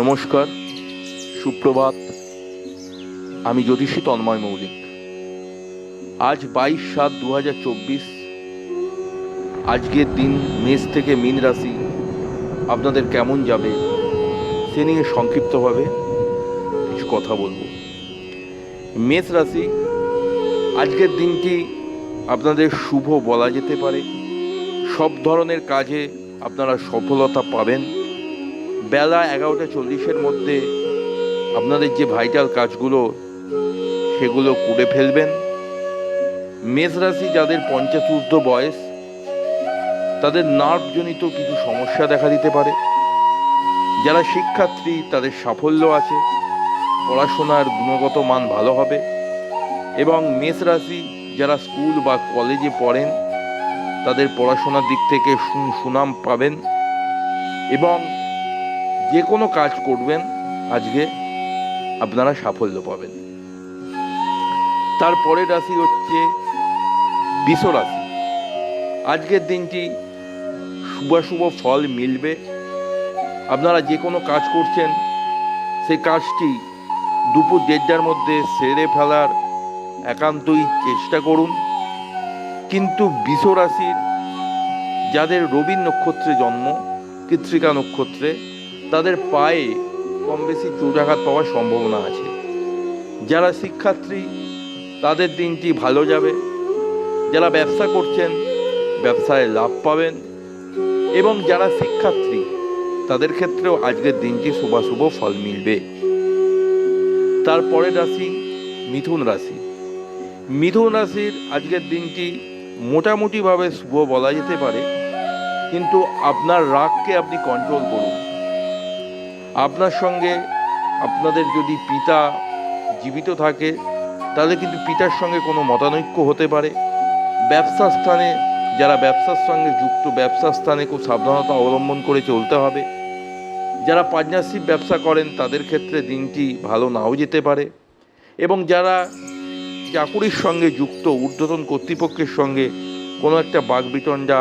নমস্কার, সুপ্রভাত। আমি জ্যোতিষী তন্ময় মৌলিক। আজ 22/7/2024। আজকের দিন মেষ থেকে মীন রাশি আপনাদের কেমন যাবে সে নিয়ে সংক্ষিপ্তভাবে কিছু কথা বলবো। মেষ রাশি, আজকের দিনটি আপনাদের শুভ বলা যেতে পারে। সব ধরনের কাজে আপনারা সফলতা পাবেন। বেলা 11:40-এর মধ্যে আপনাদের যে ভাইটাল কাজগুলো সেগুলো করে ফেলবেন। মেষ রাশি যাদের 50 ঊর্ধ্ব বয়স, তাদের নার্ভজনিত কিছু সমস্যা দেখা দিতে পারে। যারা শিক্ষার্থী তাদের সাফল্য আছে, পড়াশোনার গুণগত মান ভালো হবে। এবং মেষ রাশি যারা স্কুল বা কলেজে পড়েন তাদের পড়াশোনার দিক থেকে সুনাম পাবেন এবং যে কোনো কাজ করবেন আজকে আপনারা সাফল্য পাবেন। তারপরের রাশি হচ্ছে বৃষ রাশি। আজকের দিনটি শুভ ফল মিলবে। আপনারা যে কোনো কাজ করছেন সেই কাজটি দুপুর 1:30টার মধ্যে সেরে ফেলার একান্তই চেষ্টা করুন। কিন্তু বৃষ রাশির যাদের রবি নক্ষত্রে জন্ম, কৃত্তিকা নক্ষত্রে, তাদের পায়ে কম বেশি চোটাঘাত পাওয়ার সম্ভাবনা আছে। যারা শিক্ষার্থী তাদের দিনটি ভালো যাবে। যারা ব্যবসা করছেন ব্যবসায় লাভ পাবেন এবং যারা শিক্ষার্থী তাদের ক্ষেত্রেও আজকের দিনটি শুভ ফল মিলবে। তারপরের রাশি মিথুন রাশি। মিথুন রাশির আজকের দিনটি মোটামুটিভাবে শুভ বলা যেতে পারে, কিন্তু আপনার রাগকে আপনি কন্ট্রোল করুন। আপনার সঙ্গে আপনাদের যদি পিতা জীবিত থাকে তাহলে কিন্তু পিতার সঙ্গে কোনো মতানৈক্য হতে পারে। ব্যবসা স্থানে যারা ব্যবসার সঙ্গে যুক্ত, ব্যবসা স্থানে খুব সাবধানতা অবলম্বন করে চলতে হবে। যারা পার্টনারশিপ ব্যবসা করেন তাদের ক্ষেত্রে দিনটি ভালো নাও যেতে পারে। এবং যারা চাকুরির সঙ্গে যুক্ত, ঊর্ধ্বতন কর্তৃপক্ষের সঙ্গে কোনো একটা বাকবিতণ্ডা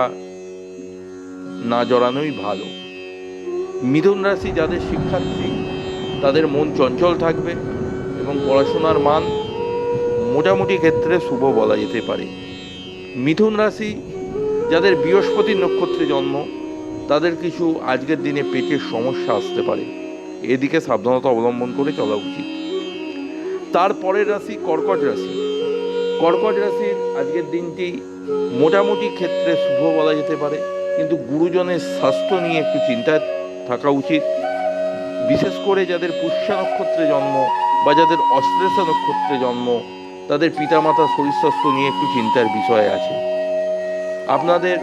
না জড়ানোই ভালো। মিথুন রাশি যাদের শিক্ষার্থী তাদের মন চঞ্চল থাকবে এবং পড়াশোনার মান মোটামুটি ক্ষেত্রে শুভ বলা যেতে পারে। মিথুন রাশি যাদের বৃহস্পতির নক্ষত্রে জন্ম তাদের কিছু আজকের দিনে পেটের সমস্যা আসতে পারে, এদিকে সাবধানতা অবলম্বন করে চলা উচিত। তারপরের রাশি কর্কট রাশি। কর্কট রাশির আজকের দিনটি মোটামুটি ক্ষেত্রে শুভ বলা যেতে পারে, কিন্তু গুরুজনের স্বাস্থ্য নিয়ে একটু চিন্তায় থাকা উচিত। বিশেষ করে যাদের পুষ্যা নক্ষত্রে জন্ম বা যাদের অশ্লেষা নক্ষত্রে জন্ম তাদের পিতামাতার শরীর স্বাস্থ্য নিয়ে একটু চিন্তার বিষয় আছে। আপনাদের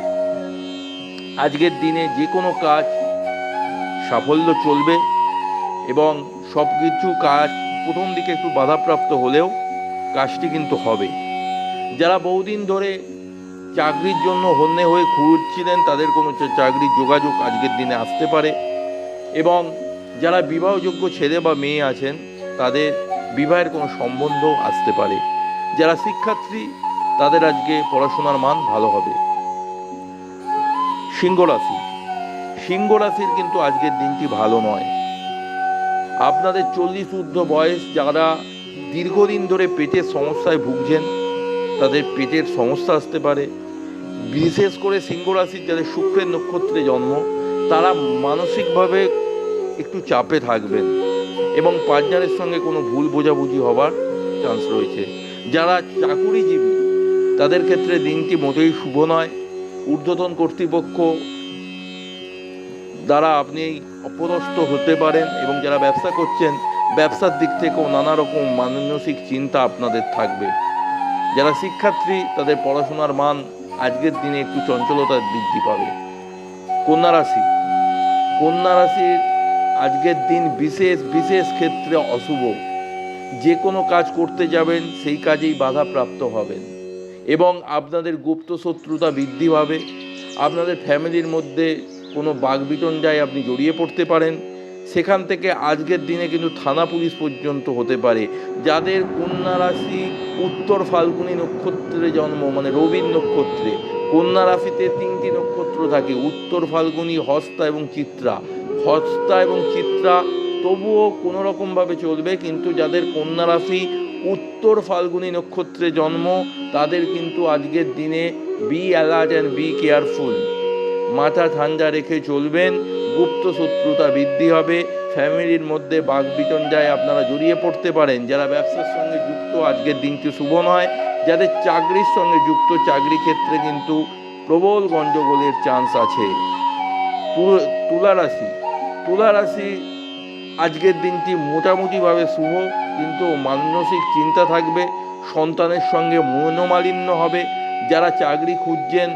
আজকের দিনে যে কোনো কাজ সাফল্য চলবে এবং সব কিছু কাজ প্রথম দিকে একটু বাধাপ্রাপ্ত হলেও কাজটি কিন্তু হবে। যারা বহুদিন ধরে চাকরির জন্য হন্যে হয়ে ঘুরছিলেন তাদের কোনো চাকরির যোগাযোগ আজকের দিনে আসতে পারে। এবং যারা বিবাহযোগ্য ছেলে বা মেয়ে আছেন তাদের বিবাহের কোনো সম্বন্ধ আসতে পারে। যারা শিক্ষার্থী তাদের আজকে পড়াশোনার মান ভালো হবে। সিংহ রাশি। সিংহ রাশির কিন্তু আজকের দিনটি ভালো নয়। আপনাদের 40 ঊর্ধ্ব বয়স যারা দীর্ঘদিন ধরে পেটের সমস্যায় ভুগছেন তাদের পেটের সমস্যা আসতে পারে। বিশেষ করে সিংহ রাশির যাদের শুক্রের নক্ষত্রে জন্ম তারা মানসিকভাবে একটু চাপে থাকবেন এবং পার্টনারের সঙ্গে কোনো ভুল বোঝাবুঝি হবার চান্স রয়েছে। যারা চাকুরিজীবী তাদের ক্ষেত্রে দিনটি মোটেই শুভ নয়। ঊর্ধ্বতন কর্তৃপক্ষ দ্বারা আপনি অপদস্থ হতে পারেন এবং যারা ব্যবসা করছেন ব্যবসার দিক থেকেও নানা রকম মানসিক চিন্তা আপনাদের থাকবে। যারা শিক্ষার্থী তাদের পড়াশোনার মান আজকের দিনে একটু চঞ্চলতা বৃদ্ধি পাবে। কন্যা রাশি। কন্যা রাশির আজকের দিন বিশেষ ক্ষেত্রে অশুভ। যে কোনো কাজ করতে যাবেন সেই কাজেই বাধাপ্রাপ্ত হবেন এবং আপনাদের গুপ্ত শত্রুতা বৃদ্ধি পাবে। আপনাদের ফ্যামিলির মধ্যে কোনো বাকবিতণ্ডায় আপনি জড়িয়ে পড়তে পারেন। সেখান থেকে আজকের দিনে কিন্তু থানা পুলিশ পর্যন্ত হতে পারে। যাদের কন্যা রাশি উত্তর ফাল্গুনী নক্ষত্রে জন্ম, মানে রবির নক্ষত্রে, কন্যা রাশিতে 3টি নক্ষত্র থাকে, উত্তর ফাল্গুনী, হস্তা এবং চিত্রা। হস্তা এবং চিত্রা তবুও কোনো রকমভাবে চলবে। কিন্তু যাদের কন্যা রাশি উত্তর ফাল্গুনী নক্ষত্রে জন্ম, তাদের কিন্তু আজকের দিনে be alert and be careful, মাথা ঠান্ডা রেখে চলবেন। গুপ্ত শত্রুতা বৃদ্ধি হবে, ফ্যামিলির মধ্যে বাকবিতণ্ডায় আপনারা জড়িয়ে পড়তে পারেন। যারা ব্যবসার সঙ্গে যুক্ত, আজকের দিনটি শুভ নয়। যাদের চাকরির সঙ্গে যুক্ত, চাকরি ক্ষেত্রে কিন্তু প্রবল গণ্ডগোলের চান্স আছে। তুলা রাশি আজকের দিনটি মোটামুটিভাবে শুভ, কিন্তু মানসিক চিন্তা থাকবে, সন্তানের সঙ্গে মনোমালিন্য হবে। যারা চাকরি খুঁজছেন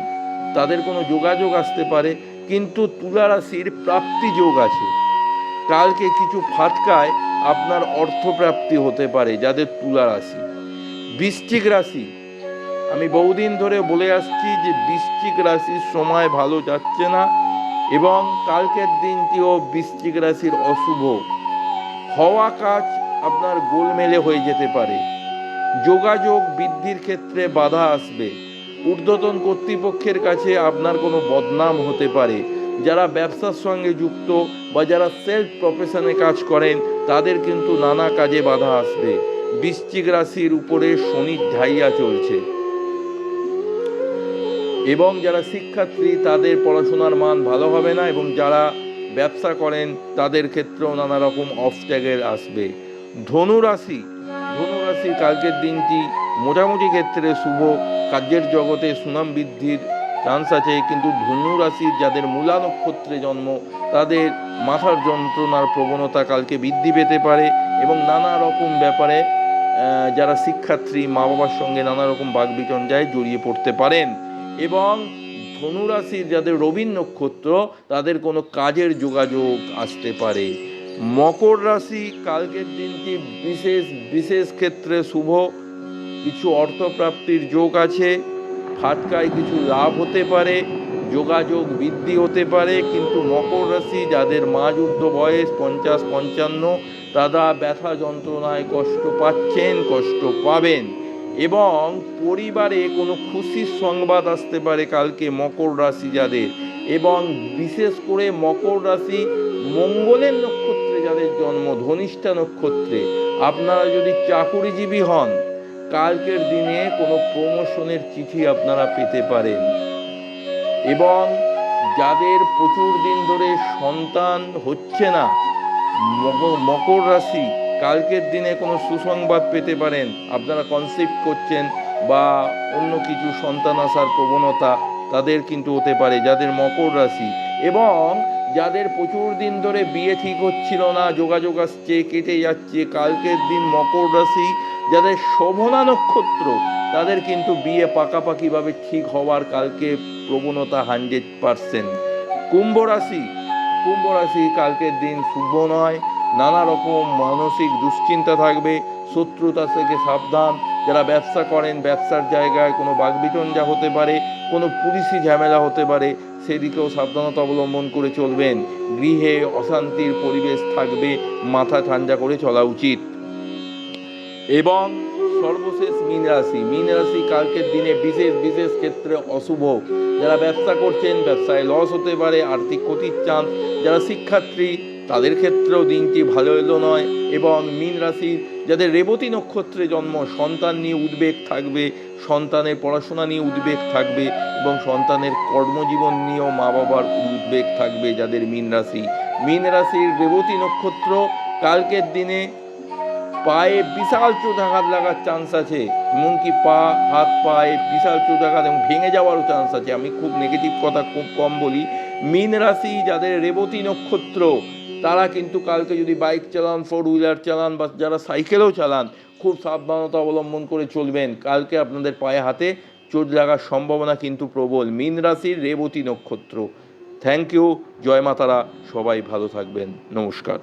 তাদের কোনো যোগাযোগ আসতে পারে, কিন্তু তুলা রাশির প্রাপ্তি যোগ আছে। কালকে কিছু ফাটকায় আপনার অর্থপ্রাপ্তি হতে পারে যাদের তুলা রাশি। বৃশ্চিক রাশি, আমি বহুদিন ধরে বলে আসছি যে বৃশ্চিক রাশির সময় ভালো যাচ্ছে না, এবং কালকের দিনটিও বৃশ্চিক রাশির অশুভ। হওয়া কাজ আপনার গোলমেলে হয়ে যেতে পারে। যোগাযোগ বৃদ্ধির ক্ষেত্রে বাধা আসবে। ঊর্ধ্বতন কর্তৃপক্ষের কাছে আপনার কোনো বদনাম হতে পারে। যারা ব্যবসার সঙ্গে যুক্ত বা যারা সেলফ প্রফেশনে কাজ করেন, তাদের কিন্তু নানা কাজে বাধা আসবে। বৃশ্চিক রাশির উপরে শনির ঢাইয়া চলছে, এবং যারা শিক্ষার্থী তাদের পড়াশোনার মান ভালো হবে না, এবং যারা ব্যবসা করেন তাদের ক্ষেত্রেও নানা রকম অবস্ট্যাকেল আসবে। ধনুরাশি কালকের দিনটি মোটামুটি ক্ষেত্রে শুভ, কাজের জগতে সুনাম বৃদ্ধির চান্স আছে। কিন্তু ধনুরাশির যাদের মূলা নক্ষত্রে জন্ম, তাদের মাথার যন্ত্রণার প্রবণতা কালকে বৃদ্ধি পেতে পারে, এবং নানা রকম ব্যাপারে যারা শিক্ষার্থী মা বাবার সঙ্গে নানা রকম বাকবিতণ্ডায় জড়িয়ে পড়তে পারেন। এবং ধনুরাশির যাদের রবি নক্ষত্র, তাদের কোনো কাজের যোগাযোগ আসতে পারে। মকর রাশি কালকের দিনটি বিশেষ ক্ষেত্রে শুভ, কিছু অর্থপ্রাপ্তির যোগ আছে, ফাটকায় কিছু লাভ হতে পারে, যোগাযোগ বৃদ্ধি হতে পারে। কিন্তু মকর রাশি যাদের মাঝ-ঊর্ধ্ব বয়স 50-55, তারা ব্যথা যন্ত্রণায় কষ্ট পাচ্ছেন, কষ্ট পাবেন, এবং পরিবারে কোনো খুশির সংবাদ আসতে পারে কালকে মকর রাশি যাদের। এবং বিশেষ করে মকর রাশি মঙ্গলের নক্ষত্রে যাদের জন্ম, ধনিষ্ঠা নক্ষত্রে, আপনারা যদি চাকুরিজীবী হন, কালকের দিনে কোনো প্রমোশনের চিঠি আপনারা পেতে পারেন। এবং যাদের প্রচুর দিন ধরে সন্তান হচ্ছে না, মকর রাশি কালকের দিনে কোনো সুসংবাদ পেতে পারেন। আপনারা কনসেপ্ট করছেন বা অন্য কিছু সন্তান আসার প্রবণতা তাদের কিন্তু হতে পারে যাদের মকর রাশি। এবং যাদের প্রচুর দিন ধরে বিয়ে ঠিক হচ্ছিল না, যোগাযোগ আসছে, কেটে যাচ্ছে, কালকের দিন মকর রাশি যাদের শোভনা নক্ষত্র, তাদের কিন্তু বিয়ে পাকাপাকিভাবে ঠিক হওয়ার কালকে প্রবণতা 100%। কুম্ভ রাশি কালকের দিন শুভ নয়, নানা রকম মানসিক দুশ্চিন্তা থাকবে, শত্রুতা থেকে সাবধান। যারা ব্যবসা করেন, ব্যবসার জায়গায় কোনো বাকবিতণ্ডা হতে পারে, কোনো পুলিশি ঝামেলা হতে পারে, সেদিকেও সাবধানতা অবলম্বন করে চলবেন। গৃহে অশান্তির পরিবেশ থাকবে, মাথা ঠান্ডা করে চলা উচিত। এবং সর্বশেষ মীন রাশি কালকের দিনে বিশেষ ক্ষেত্রে অশুভ। যারা ব্যবসা করছেন, ব্যবসায় লস হতে পারে, আর্থিক ক্ষতির চান্স। যারা শিক্ষার্থী, তাদের ক্ষেত্রেও দিনটি ভালো এলো নয়। এবং মীন রাশির যাদের রেবতী নক্ষত্রে জন্ম, সন্তান নিয়ে উদ্বেগ থাকবে, সন্তানের পড়াশোনা নিয়ে উদ্বেগ থাকবে, এবং সন্তানের কর্মজীবন নিয়েও মা বাবার উদ্বেগ থাকবে। যাদের মীন রাশির রেবতী নক্ষত্র, কালকের দিনে পায়ে বিশাল চোটাঘাত লাগার চান্স আছে, এমনকি হাত পায়ে বিশাল চোটাঘাত এবং ভেঙে যাওয়ারও চান্স আছে। আমি খুব নেগেটিভ কথা খুব কম বলি। মীন রাশি যাদের রেবতী নক্ষত্র, তারা কিন্তু কালকে যদি বাইক চালান, 4 হুইলার চালান, বা যারা সাইকেলও চালান, খুব সাবধানতা অবলম্বন করে চলবেন। কালকে আপনাদের পায়ে হাতে চোট লাগার সম্ভাবনা কিন্তু প্রবল। মীন রাশির রেবতী নক্ষত্র। থ্যাংক ইউ, জয় মা তারা, সবাই ভালো থাকবেন, নমস্কার।